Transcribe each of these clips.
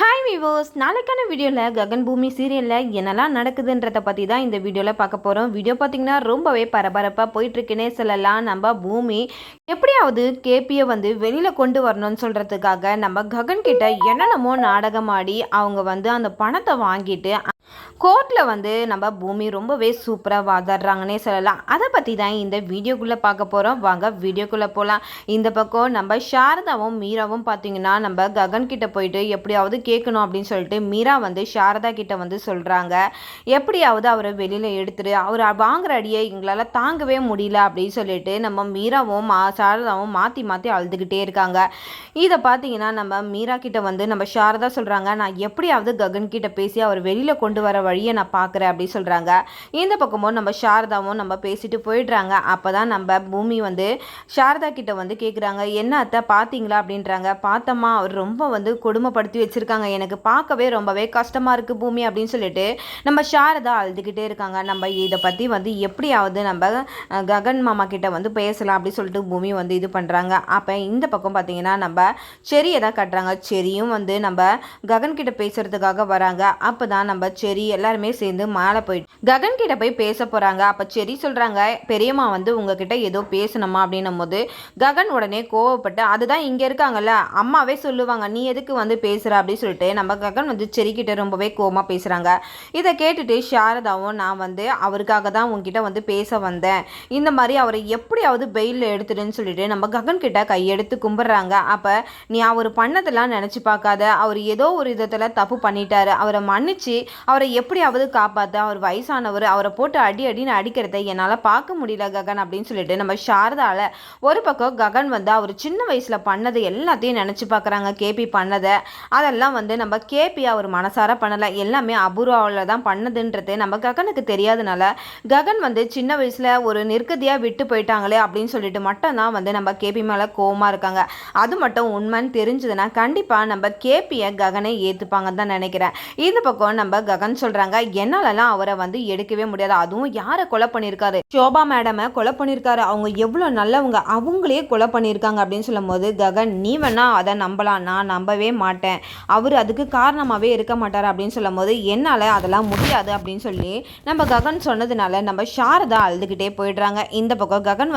Hi விவோஸ், நாளைக்கான வீடியோவில் ககன் பூமி சீரியலில் என்னெல்லாம் நடக்குதுன்றதை பற்றி தான் இந்த வீடியோவில் பார்க்க போகிறோம். வீடியோ பார்த்திங்கன்னா ரொம்பவே பரபரப்பாக போயிட்டுருக்குன்னே சொல்லலாம். நம்ம பூமி எப்படியாவது கேபியை வெளியில் கொண்டு வரணும்னு சொல்கிறதுக்காக நம்ம ககன் கிட்ட என்னென்னமோ நாடகம் ஆடி அவங்க அந்த பணத்தை வாங்கிட்டு கோர்ட்டில் நம்ம பூமி ரொம்பவே சூப்பராக வாதாடுறாங்கன்னே சொல்லலாம். அதை பற்றி தான் இந்த வீடியோக்குள்ளே பார்க்க போகிறோம். வாங்க வீடியோக்குள்ளே போகலாம். இந்த பக்கம் நம்ம சாரதாவும் மீராவும் பார்த்திங்கன்னா நம்ம ககன் கிட்ட போயிட்டு எப்படியாவது கேட்கணும் அப்படின்னு சொல்லிட்டு மீரா சாரதா கிட்ட சொல்கிறாங்க. எப்படியாவது அவரை வெளியில் எடுத்துட்டு அவர் வாங்குற அடியை எங்களால் தாங்கவே முடியல அப்படின்னு சொல்லிட்டு நம்ம மீராவும் சாரதாவும் மாற்றி மாற்றி அழுதுகிட்டே இருக்காங்க. இதை பார்த்தீங்கன்னா நம்ம மீரா கிட்ட நம்ம சாரதா சொல்கிறாங்க, நான் எப்படியாவது ககன் கிட்ட பேசி அவர் வெளியில் கொண்டு வர வழியை நான் பார்க்குறேன் அப்படின்னு சொல்கிறாங்க. இந்த பக்கமும் நம்ம சாரதாவும் நம்ம பேசிட்டு போயிடுறாங்க. அப்போ தான் நம்ம பூமி சாரதா கிட்ட கேட்குறாங்க, என்ன அத்தை பார்த்தீங்களா அப்படின்றாங்க. பார்த்தம்மா, அவர் ரொம்ப கொடுமைப்படுத்தி வச்சுருக்காங்க, எனக்கு பார்க்கவே ரொம்பவே கஷ்டமாக இருக்குது பூமி அப்படின்னு சொல்லிட்டு நம்ம சாரதா அழுதுகிட்டே இருக்காங்க. நம்ம இதை பற்றி எப்படியாவது நம்ம ககன் மாமா கிட்ட பேசலாம் அப்படின்னு சொல்லிட்டு பூமி இது பண்ணுறாங்க. அப்போ இந்த பக்கம் பார்த்தீங்கன்னா நம்ம செரியை தான் கட்டுறாங்க. செரியும் நம்ம ககன் கிட்ட பேசுறதுக்காக வராங்க. அப்போ தான் நம்ம செரி எல்லாருமே சேர்ந்து மேலே போயிட்டு ககன் கிட்ட போய் பேச போகிறாங்க. அப்போ செரி சொல்கிறாங்க, பெரியம்மா உங்ககிட்ட ஏதோ பேசணுமா அப்படின்னும் போது ககன் உடனே கோவப்பட்டு, அதுதான் இங்கே இருக்காங்கல்ல அம்மாவே சொல்லுவாங்க, நீ எதுக்கு பேசுகிற அப்படின்னு சொல்லிட்டு நம்ம ககன் செரி கிட்ட ரொம்பவே கோவமாக பேசுகிறாங்க. இதை கேட்டுட்டு சாரதாவும், நான் அவருக்காக தான் உங்ககிட்ட பேச வந்தேன், இந்த மாதிரி அவரை எப்படியாவது பெயிலில் எடுத்துடுன்னு சொல்லிட்டு நம்ம ககன் கிட்ட கையெடுத்து கும்பிட்றாங்க. அப்போ நீ அவர் பண்ணதெல்லாம் நினச்சி பார்க்காத, அவர் ஏதோ ஒரு விதத்தில் தப்பு பண்ணிட்டாரு, அவரை மன்னிச்சு அவரை எப்படியாவது காப்பாற்ற, அவர் வயசானவர், அவரை போட்டு அடின்னு அடிக்கிறத என்னால் பார்க்க முடியல ககன் அப்படின்னு சொல்லிட்டு நம்ம சாரதால ஒரு பக்கம் ககன் அவர் சின்ன வயசில் பண்ணது எல்லாத்தையும் நினச்சி பார்க்குறாங்க. கேபி பண்ணதை அதெல்லாம் நம்ம கேபி அவர் மனசார பண்ணலை, எல்லாமே அபூர்வாவில் தான் பண்ணதுன்றது நம்ம ககனுக்கு தெரியாதனால ககன் சின்ன வயசில் ஒரு நிற்கதியாக விட்டு போயிட்டாங்களே அப்படின்னு சொல்லிட்டு மட்டும் தான் நம்ம கேபி மேலே கோவமாக இருக்காங்க. அது மட்டும் உண்மைன்னு தெரிஞ்சதுன்னா கண்டிப்பாக நம்ம கேபியை ககனை ஏற்றுப்பாங்கன்னு தான் நினைக்கிறேன். இந்த பக்கம் நம்ம ககன் சொல்கிறாங்க, என்னாலலாம் அவரை எடுக்கவே முடியாது, அதுவும் யாரை கொலை பண்ணியிருக்காரு, ஷோபா மேடமை கொலை பண்ணியிருக்காரு, அவங்க எவ்வளோ நல்லவங்க, அவங்களே கொலை பண்ணியிருக்காங்க அப்படின்னு சொல்லும் போது ககன், நீ வேணா அதை நம்பலாம், நான் நம்பவே மாட்டேன், அவர் அதுக்கு காரணமாகவே இருக்க மாட்டார் அப்படின்னு சொல்லும் போது என்னால் அதெல்லாம் முடியாது அப்படின்னு சொல்லி நம்ம ககன் சொன்னதுனால நம்ம சாரதா அழுதுகிட்டே போயிடுறாங்க. இந்த பக்கம் ககன்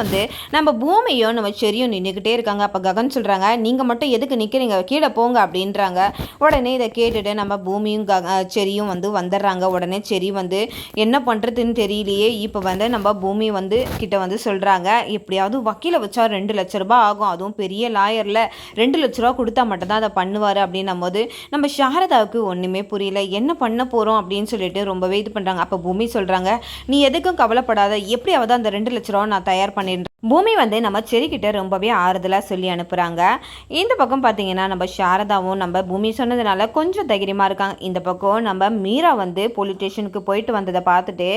நம்ம பூமியும் நம்ம செரியும் நின்றுக்கிட்டே இருக்காங்க. அப்போ ககன் சொல்கிறாங்க, நீங்கள் மட்டும் எதுக்கு நிற்கிறீங்க, கீழே போங்க அப்படின்றாங்க. உடனே இதை கேட்டுட்டு நம்ம பூமியும் செரியும் வந்துடுறாங்க. உடனே செரி என்ன பண்ணுறதுன்னு தெரியலையே. இப்போ நம்ம பூமி கிட்ட சொல்கிறாங்க, எப்படியாவது வக்கீலை வச்சா 2 லட்ச ரூபா ஆகும், அதுவும் பெரிய லாயரில் 2 லட்ச ரூபா கொடுத்தா மட்டும்தான் அதை பண்ணுவார் அப்படின்னும் போது நம்ம சாரதாவுக்கு ஒன்றுமே புரியல, என்ன பண்ண போகிறோம் அப்படின்னு சொல்லிட்டு ரொம்பவே இது பண்ணுறாங்க. அப்போ பூமி சொல்கிறாங்க, நீ எதுக்கும் கவலைப்படாத, எப்படியாவது அந்த 2 லட்ச ரூபா நான் தயார் பண்ணிடுறேன். பூமி நம்ம செரிக்கிட்ட ரொம்பவே ஆறுதலாக சொல்லி அனுப்புகிறாங்க. இந்த பக்கம் பார்த்தீங்கன்னா நம்ம சாரதாவும் நம்ம பூமி சொன்னதுனால கொஞ்சம் தைரியமாக இருக்காங்க. இந்த பக்கம் நம்ம மீரா போலீஸ் ஸ்டேஷனுக்கு போயிட்டு வந்ததை பார்த்துட்டு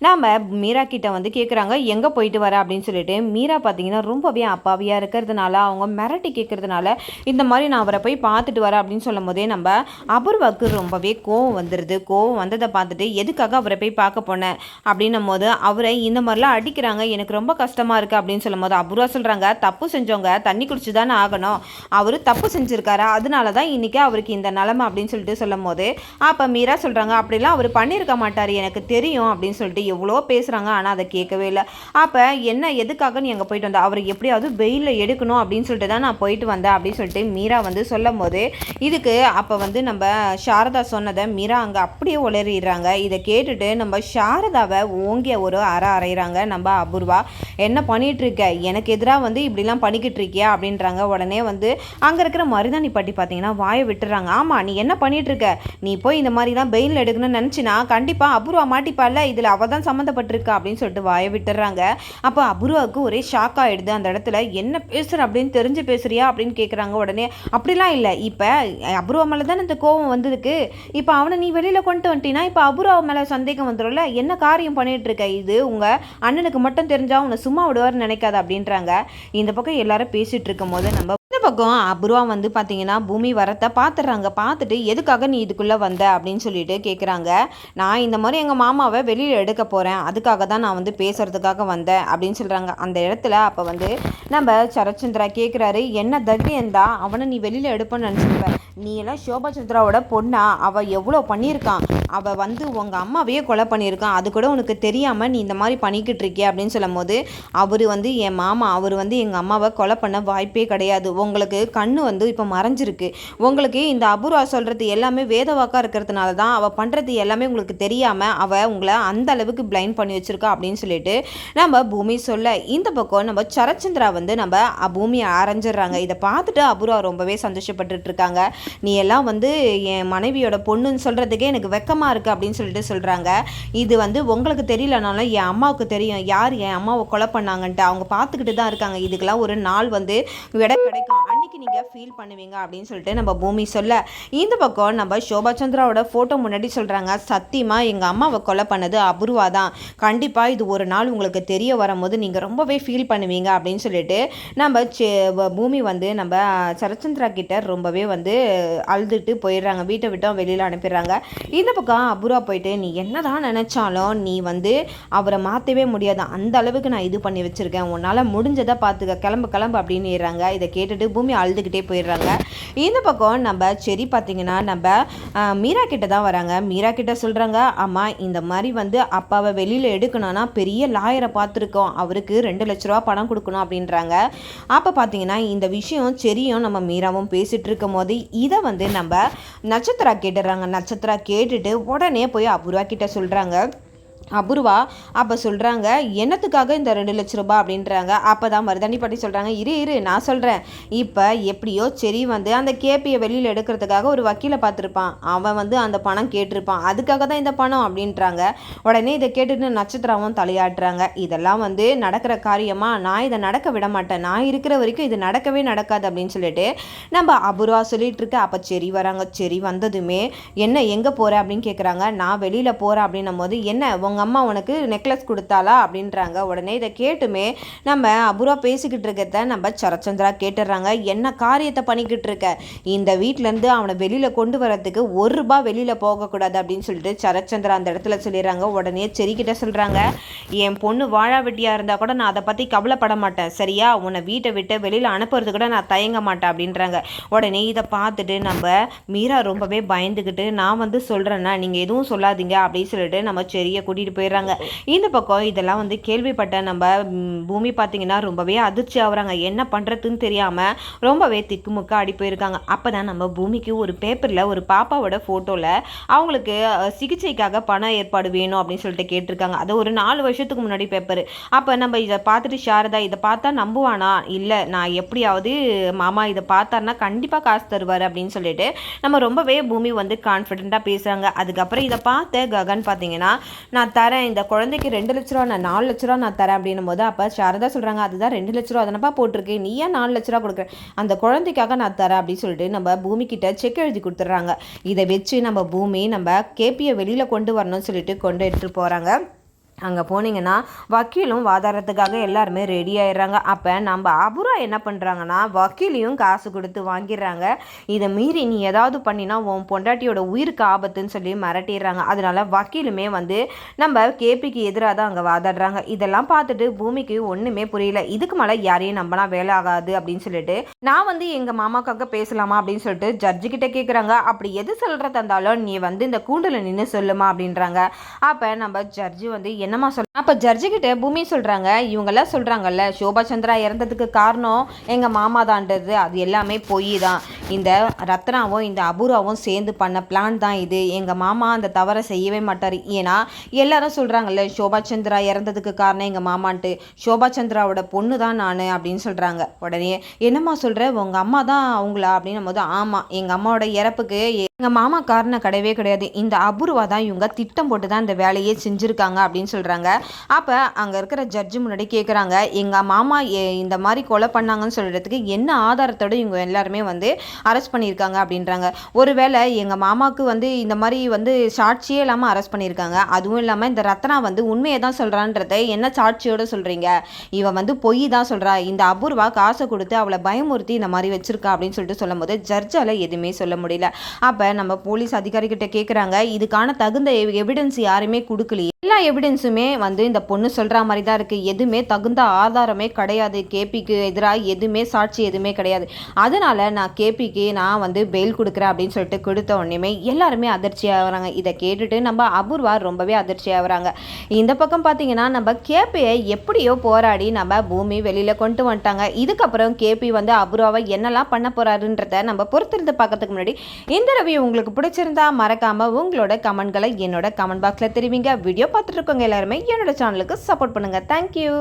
நம்ம மீரா கிட்ட கேட்குறாங்க, எங்கே போயிட்டு வர அப்படின்னு சொல்லிட்டு. மீரா பார்த்தீங்கன்னா ரொம்பவே அப்பாவியாக இருக்கிறதுனால அவங்க மிரட்டி கேட்கறதுனால இந்த மாதிரி நான் அவரை போய் பார்த்துட்டு வரேன் அப்படின்னு சொல்லும் போதே நம்ம அபூர்வாவுக்கு ரொம்பவே கோவம் வந்துடுது. கோவம் வந்ததை பார்த்துட்டு எதுக்காக அவரை போய் பார்க்க போனேன் அப்படின்னும் போது அவரை இந்த மாதிரிலாம் அடிக்கிறாங்க, எனக்கு ரொம்ப கஷ்டமாக இருக்குது அப்படின்னு சொல்லும் போது அபூர்வா சொல்கிறாங்க, தப்பு செஞ்சவங்க தண்ணி குடிச்சு தானே ஆகணும், அவர் தப்பு செஞ்சுருக்காரா, அதனால தான் இன்றைக்கி அவருக்கு இந்த நிலமை அப்படின்னு சொல்லிட்டு சொல்லும் போது அப்போ மீரா சொல்கிறாங்க, அப்படிலாம் அவர் பண்ணியிருக்க மாட்டார், எனக்கு தெரியும் அப்படின்னு சொல்லிட்டு எவ்வளோ பேசுகிறாங்க. ஆனால் அதை கேட்கவே இல்லை. அப்போ என்ன எதுக்காக நீ அங்கே போயிட்டு வந்தேன், அவரை எப்படியாவது பெயிலில் எடுக்கணும் அப்படின்னு சொல்லிட்டு தான் நான் போயிட்டு வந்தேன் அப்படின்னு சொல்லிட்டு மீரா சொல்லும் போது இதுக்கு அப்போ நம்ம சாரதா சொன்னதை மீரா அங்கே அப்படியே உளறிடுறாங்க. இதை கேட்டுட்டு நம்ம சாரதாவை ஓங்கிய ஒரு அறையிறாங்க நம்ம அபூர்வா. என்ன பண்ணிட்டு இருக்க, எனக்கு எதிராக இப்படிலாம் பண்ணிக்கிட்டு இருக்கியா அப்படின்றாங்க. உடனே அங்கே இருக்கிற மருதாணி பாட்டி பார்த்தீங்கன்னா வாயை விட்டுறாங்க. ஆமாம், நீ என்ன பண்ணிட்டு இருக்க, நீ போய் இந்த மாதிரிலாம் பெயில் எடுக்கணும்னு நினச்சினா கண்டிப்பாக அபூர்வா மாட்டிப்பால, இதில் அவள் தான் சம்மந்தப்பட்டிருக்கா அப்படின்னு சொல்லிட்டு வாயை விட்டுறாங்க. அப்போ அபூர்வாவுக்கு ஒரே ஷாக் ஆகிடுது. அந்த இடத்துல என்ன பேசுகிற அப்படின்னு தெரிஞ்சு பேசுறியா அப்படின்னு கேட்குறாங்க. உடனே அப்படிலாம் இல்லை, இப்போ அபூர்வா மேலே தானே இந்த கோவம் வந்ததுக்கு, இப்போ அவனை நீ வெளியில் கொண்டு வந்துட்டீங்கன்னா இப்போ அபூர்வா மேலே சந்தேகம் வந்துடும்ல, என்ன காரியம் பண்ணிட்டு இருக்க, இது உங்கள் அண்ணனுக்கு மட்டும் தெரிஞ்சா உன்னை சும்மா விடுவார்னு நினைக்காத அப்படின்றாங்க. இந்த பக்கம் எல்லாரும் பேசிகிட்டு இருக்கும் போது நம்ம பக்கம் அபூர்வா வந்து பார்த்தீங்கன்னா பூமி வரத்தை பார்த்துடுறாங்க. பார்த்துட்டு எதுக்காக நீ இதுக்குள்ளே வந்த அப்படின்னு சொல்லிட்டு கேட்குறாங்க. நான் இந்த மாதிரி எங்கள் மாமாவை வெளியில் எடுக்க போகிறேன், அதுக்காக தான் நான் வந்து பேசுகிறதுக்காக வந்தேன் அப்படின்னு சொல்கிறாங்க. அந்த இடத்துல அப்போ வந்து நம்ம சரத்சந்திரா கேட்குறாரு, என்ன தைரியந்தா அவனை நீ வெளியில் எடுப்பேன்னு நினச்சிருப்ப, நீ எல்லாம் சோபா சந்திராவோட பொண்ணா, அவள் எவ்வளோ பண்ணியிருக்கான், அவள் வந்து உங்கள் அம்மாவையே கொலை பண்ணியிருக்கான், அது கூட உனக்கு தெரியாமல் நீ இந்த மாதிரி பண்ணிக்கிட்டு இருக்கிய அப்படின்னு சொல்லும் போது அவர் வந்து என் மாமா, அவர் வந்து எங்கள் அம்மாவை கொலை பண்ண வாய்ப்பே கிடையாது, உங்களுக்கு கண்ணு வந்து இப்போ மறைஞ்சிருக்கு, உங்களுக்கு இந்த அபூர்வா சொல்கிறது எல்லாமே வேத வாக்காக இருக்கிறதுனால தான் அவள் பண்ணுறது எல்லாமே உங்களுக்கு தெரியாமல் அவள் உங்களை அந்த அளவுக்கு பிளைண்ட் பண்ணி வச்சுருக்கா அப்படின்னு சொல்லிட்டு நம்ம பூமி சொல்ல, இந்த பக்கம் நம்ம சரத்சந்திரா வந்து நம்ம பூமியை அரைஞ்சிடுறாங்க. இதை பார்த்துட்டு அபூர்வா ரொம்பவே சந்தோஷப்பட்டுட்டு இருக்காங்க. நீ எல்லாம் வந்து என் மனைவியோட பொண்ணுன்னு சொல்கிறதுக்கே எனக்கு வெக்கமாக இருக்குது அப்படின்னு சொல்லிட்டு சொல்கிறாங்க. இது வந்து உங்களுக்கு தெரியலனாலும் என் அம்மாவுக்கு தெரியும் யார் என் அம்மாவை கொலை பண்ணாங்கன்ட்டு, அவங்க பார்த்துக்கிட்டு தான் இருக்காங்க, இதுக்கெல்லாம் ஒரு நாள் வந்து விட கிடைக்கும், அன்னைக்கு நீங்கள் ஃபீல் பண்ணுவீங்க அப்படின்னு சொல்லிட்டு நம்ம பூமி சொல்ல, இந்த பக்கம் நம்ம சோபா சந்திராவோட ஃபோட்டோ முன்னாடி சொல்கிறாங்க, சத்தியமாக எங்கள் அம்மாவை கொலை பண்ணது அபூர்வா தான், கண்டிப்பாக இது ஒரு நாள் உங்களுக்கு தெரிய வரும்போது நீங்கள் ரொம்பவே ஃபீல் பண்ணுவீங்க அப்படின்னு சொல்லிட்டு நம்ம பூமி வந்து நம்ம சரத்சந்திரா கிட்ட ரொம்பவே வந்து அழுதுட்டு போயிடுறாங்க. வீட்டை விட்டு வெளியில் அனுப்பிடுறாங்க. இந்த பக்கம் அபூர்வா போயிட்டு, நீ என்னதான் நினச்சாலும் நீ வந்து அவரை மாற்றவே முடியாது, அந்த அளவுக்கு நான் இது பண்ணி வச்சுருக்கேன், உன்னால் முடிஞ்சதை பார்த்துக்க, கிளம்பு கிளம்பு அப்படின்னுறாங்க. இதை கேட்டுட்டு பூமி அழுதுகிட்டே போயிடுறாங்க. இந்த பக்கம் நம்ம சரி பார்த்தீங்கன்னா நம்ம மீரா கிட்ட தான் வராங்க. மீரா கிட்ட சொல்கிறாங்க, ஆமாம் இந்த மாதிரி வந்து அப்பாவை வெளியில் எடுக்கணும்னா பெரிய லாயரை பார்த்துருக்கோம், அவருக்கு 2 லட்ச ரூபா பணம் கொடுக்கணும் அப்படின்றாங்க. அப்போ பார்த்தீங்கன்னா இந்த விஷயம் சரியும் நம்ம மீராவும் பேசிகிட்டு இருக்கும் போது இதை வந்து நம்ம நட்சத்திரா கேட்டுடுறாங்க. நட்சத்திரா கேட்டுட்டு உடனே போய் அபூர்வா கிட்ட சொல்கிறாங்க. அபூர்வா அப்போ சொல்கிறாங்க, என்னத்துக்காக இந்த 2 லட்ச ரூபா அப்படின்றாங்க. அப்போ தான் மருதாணி பாட்டி சொல்கிறாங்க, இரு நான் சொல்கிறேன், இப்போ எப்படியோ சரி வந்து அந்த கேபியை வெளியில் எடுக்கிறதுக்காக ஒரு வக்கீலை பார்த்துருப்பான், அவன் வந்து அந்த பணம் கேட்டிருப்பான், அதுக்காக தான் இந்த பணம் அப்படின்றாங்க. உடனே இதை கேட்டுட்டு நட்சத்திராவும் தலையாட்டுறாங்க. இதெல்லாம் வந்து நடக்கிற காரியமா, நான் இதை நடக்க விட மாட்டேன், நான் இருக்கிற வரைக்கும் இது நடக்கவே நடக்காது அப்படின்னு சொல்லிட்டு நம்ம அபூர்வா சொல்லிட்டு இருக்க. அப்போ சரி வராங்க. சரி வந்ததுமே என்ன எங்கே போகிற அப்படின்னு கேட்குறாங்க. நான் வெளியில் போகிறேன் அப்படின்னும் போது, என்ன உங்கள் அம்மா உனக்கு நெக்லஸ் கொடுத்தாளா அப்படின்றாங்க. உடனே இதை கேட்டுமே நம்ம அபூர்வா பேசிக்கிட்டு இருக்கிறத நம்ம சரத்சந்திரா கேட்டுடுறாங்க. என்ன காரியத்தை பண்ணிக்கிட்டு இருக்க, இந்த வீட்டிலேருந்து அவனை வெளியில் கொண்டு வரதுக்கு 1 ரூபா வெளியில் போகக்கூடாது அப்படின்னு சொல்லிட்டு சரத்சந்திரா அந்த இடத்துல சொல்லிடுறாங்க. உடனே செரிக்கிட்ட சொல்கிறாங்க, என் பொண்ணு வாழா வெட்டியாக இருந்தால் கூட நான் அதை பற்றி கவலைப்பட மாட்டேன், சரியா, உன்னை வீட்டை விட்டு வெளியில் அனுப்புறது கூட நான் தயங்க மாட்டேன் அப்படின்றாங்க. உடனே இதை பார்த்துட்டு நம்ம மீரா ரொம்பவே பயந்துக்கிட்டு, நான் வந்து சொல்கிறேன்னா நீங்கள் எதுவும் சொல்லாதீங்க அப்படின்னு சொல்லிட்டு நம்ம செரியை கூட்டிகிட்டு போயிடுறாங்க. இந்த பக்கம் இதெல்லாம் வந்து கேள்விப்பட்ட நம்ம பூமி பார்த்தீங்கன்னா ரொம்பவே அதிர்ச்சி ஆகுறாங்க. என்ன பண்ணுறதுன்னு தெரியாமல் ரொம்பவே திக்குமுக்க ஆடி போயிருக்காங்க. அப்போ தான் நம்ம பூமிக்கு ஒரு பேப்பரில் ஒரு பாப்பாவோட ஃபோட்டோவில் அவங்களுக்கு சிகிச்சைக்காக பண ஏற்பாடு வேணும் அப்படின்னு சொல்லிட்டு கேட்டிருக்காங்க. அது ஒரு 4 வருஷத்துக்கு முன்னாடி பேப்பர். அப்போ நம்ம இதை பார்த்துட்டு சாரதா இதை பார்த்தா நம்புவானா, இல்லை நான் எப்படியாவது மாமா இதை பார்த்தாருனா கண்டிப்பாக காசு தருவார் அப்படின்னு சொல்லிட்டு நம்ம ரொம்பவே பூமி வந்து கான்ஃபிடென்ட்டாக பேசுகிறாங்க. அதுக்கப்புறம் இதை பார்த்த ககன் பார்த்தீங்கன்னா, நான் தரேன், இந்த குழந்தைக்கு 2 லட்ச ரூபா, நான் 4 லட்ச ரூபா நான் தரேன் அப்படின்னும் போது அப்போ சாரதா சொல்கிறாங்க, அதுதான் 2 லட்ச ரூபா தானப்பா போட்டிருக்கேன், நீ ஏன் 4 லட்ச ரூபா கொடுக்குற, அந்த குழந்தைக்காக நான் தரேன் அப்படின்னு சொல்லிட்டு நம்ம பூமி கிட்ட செக் எழுதி கொடுத்துட்றாங்க. இதை வச்சு நம்ம பூமி நம்ம கேபியை வெளியில் கொண்டு வரணும்னு சொல்லிட்டு கொண்டு எடுத்துகிட்டு போகிறாங்க. அங்கே போனீங்கன்னா வக்கீலும் வாதாடுறதுக்காக எல்லாருமே ரெடி ஆயிடுறாங்க. அப்போ நம்ம அபூர்வா என்ன பண்ணுறாங்கன்னா வக்கீலையும் காசு கொடுத்து வாங்கிடுறாங்க. இதை மீறி நீ ஏதாவது பண்ணினா உன் பொண்டாட்டியோட உயிருக்கு ஆபத்துன்னு சொல்லி மிரட்டிடுறாங்க. அதனால வக்கீலுமே வந்து நம்ம கேபிக்கு எதிராக தான் அங்கே வாதாடுறாங்க. இதெல்லாம் பார்த்துட்டு பூமிக்கு ஒன்றுமே புரியல. இதுக்கு மேலே யாரையும் நம்பினா வேலை ஆகாது அப்படின்னு சொல்லிட்டு நான் வந்து எங்கள் மாமாக்காக பேசலாமா அப்படின்னு சொல்லிட்டு ஜட்ஜுக்கிட்ட கேட்குறாங்க. அப்படி எது சொல்கிறதா இருந்தாலும் நீ வந்து இந்த கூண்டில் நின்று சொல்லுமா அப்படின்றாங்க. அப்போ நம்ம ஜட்ஜு வந்து என்னம்மா சொல்ல, அப்போ ஜட்ஜுக்கிட்ட பூமி சொல்கிறாங்க, இவங்கெல்லாம் சொல்கிறாங்கல்ல சோபா சந்திரா இறந்ததுக்கு காரணம் எங்கள் மாமா தான்றது, அது எல்லாமே பொய் தான், இந்த ரத்னாவும் இந்த அபூர்வாவும் சேர்ந்து பண்ண பிளான் தான் இது, எங்கள் மாமா அந்த தவறை செய்யவே மாட்டார், ஏன்னா எல்லாரும் சொல்கிறாங்கல்ல சோபா சந்திரா இறந்ததுக்கு காரணம் எங்கள் மாமான்ட்டு, சோபா சந்திராவோட பொண்ணு தான் நான் அப்படின்னு சொல்கிறாங்க. உடனே என்னம்மா சொல்கிற, உங்கள் அம்மா தான் அவங்களா அப்படின்னும் போது, ஆமாம் எங்கள் அம்மாவோட இறப்புக்கு எங்கள் மாமா காரணம் கிடையவே கிடையாது. இந்த அபூர்வா தான் இவங்க திட்டம் போட்டு தான் இந்த வேலையே செஞ்சுருக்காங்க அப்படின்னு சொல்கிறாங்க. அப்போ அங்கே இருக்கிற ஜட்ஜு முன்னாடி கேட்குறாங்க, எங்கள் மாமா இந்த மாதிரி கொலை பண்ணாங்கன்னு சொல்கிறதுக்கு என்ன ஆதாரத்தோடு இவங்க எல்லாருமே வந்து அரெஸ்ட் பண்ணியிருக்காங்க அப்படின்றாங்க. ஒருவேளை எங்கள் மாமாவுக்கு வந்து இந்த மாதிரி வந்து சாட்சியே இல்லாமல் அரெஸ்ட் பண்ணியிருக்காங்க. அதுவும் இல்லாமல் இந்த ரத்னா வந்து உண்மையை தான் சொல்கிறான்றத என்ன சாட்சியோடு சொல்கிறீங்க? இவன் வந்து பொய் தான் சொல்கிறா. இந்த அபூர்வா காசை கொடுத்து அவளை பயமுறுத்தி இந்த மாதிரி வச்சிருக்கா அப்படின்னு சொல்லிட்டு சொல்லும் போது ஜட்ஜால் எதுவுமே சொல்ல முடியல. அப்போ நம்ம போலீஸ் அதிகாரிகிட்ட கேட்குறாங்க, இதுக்கான தகுந்த எவிடன்ஸ் யாருமே கொடுக்கலையே, எல்லா எவிடன்ஸுமே வந்து இந்த பொண்ணு சொல்கிற மாதிரி தான் இருக்குது, எதுவுமே தகுந்த ஆதாரமே கிடையாது, கேபிக்கு எதிராக எதுவுமே சாட்சி எதுவுமே கிடையாது, அதனால் நான் கேபிக்கு நான் வந்து பெயில் கொடுக்குறேன் அப்படின்னு சொல்லிட்டு கொடுத்த உடனே எல்லாருமே அதிர்ச்சியாகிறாங்க. இதை கேட்டுட்டு நம்ம அபூர்வா ரொம்பவே அதிர்ச்சியாகிறாங்க. இந்த பக்கம் பார்த்தீங்கன்னா நம்ம கேபியை எப்படியோ போராடி நம்ம பூமி வெளியில் கொண்டு வந்துட்டாங்க. இதுக்கப்புறம் கேபி வந்து அபூர்வாவை என்னெல்லாம் பண்ண போகிறாருன்றத நம்ம பொறுத்திருந்து பார்க்கறதுக்கு முன்னாடி இந்த ரிவ்யூ உங்களுக்கு பிடிச்சிருந்தா மறக்காம உங்களோட கமெண்ட்களை என்னோட கமெண்ட் பாக்ஸில் தெரிவிங்க. வீடியோ பார்த்துட்டு இருக்கவங்க எல்லாருமே என்னோட சேனலுக்கு சப்போர்ட் பண்ணுங்க. தேங்க்யூ.